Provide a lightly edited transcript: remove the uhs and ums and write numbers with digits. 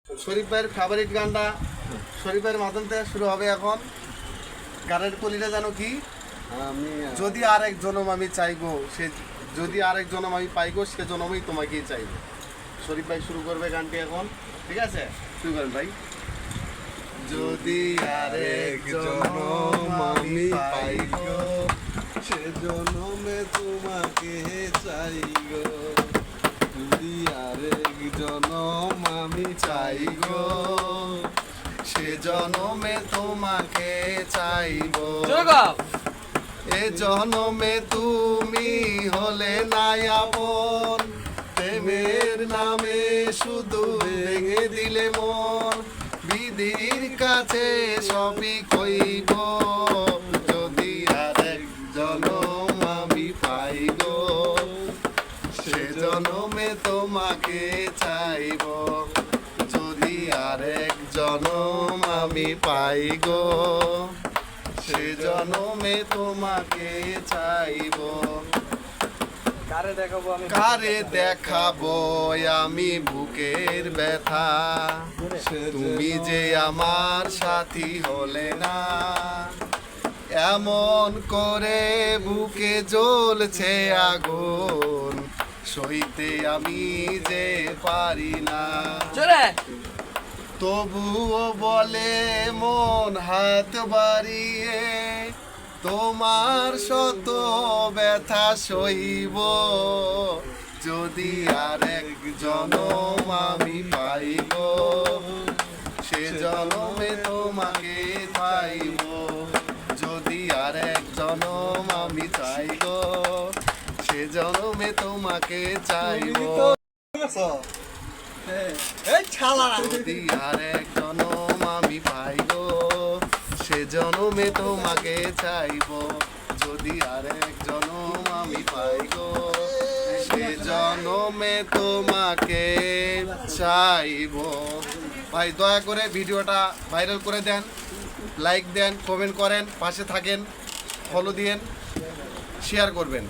শরীফ ভাইয়ের ফেভারিট গানটা শরীফ ভাইয়ের মাধ্যম থেকে শুরু হবে এখন। গানের কলিটা জানো কি? আমি যদি আর এক জনম আমি চাইবো, সে যদি আর এক জনম আমি পাইগো, সে জনমই তোমাকেই চাইবো। শরীফ ভাই শুরু করবে গানটি এখন, ঠিক আছে? শুরু করেন ভাই। যদি আর এক জনম আমি পাইগো, সে জনমে তোমাকে চাইগো। যদি আরেক জনম আমি চাইগো, সে জনমে তোমাকে চাইবো। এ জনমে তুমি হলে নাই আপন, প্রেমের নামে শুধু ভেঙে দিলে মন। বিধির কাছে সবই কইব, যদি আরেক জনম আমি পাইগো, সে জনমে তোমাকে চাইব। যদি আরেক জনম আমি পাইগো, সে জনমে তোমাকে চাইব। কারে দেখাবো আমি বুকের ব্যথা, তুমি যে আমার সাথী হলে না। এমন করে বুকে জ্বলছে আগুন, সইতে আমি যে পারি না। তবুও বলে মন হাত বাড়িয়ে, তোমার শত ব্যথা সইব। যদি আর এক জনম আমি পাইব, সে জনমে তোমাকে পাইব। যদি আর এক জনম আমি চাইব, সে জনমে তোমাকে চাইব। যদি আর এক জনম আমি পাইব, সে জনমে তোমাকে চাইব। যদি আর এক জনম আমি পাইব, সে জনমে তোমাকে চাইব। ভাই দয়া করে ভিডিওটা ভাইরাল করে দেন, লাইক দেন, কমেন্ট করেন, পাশে থাকেন, ফলো দিয়েন, শেয়ার করবেন।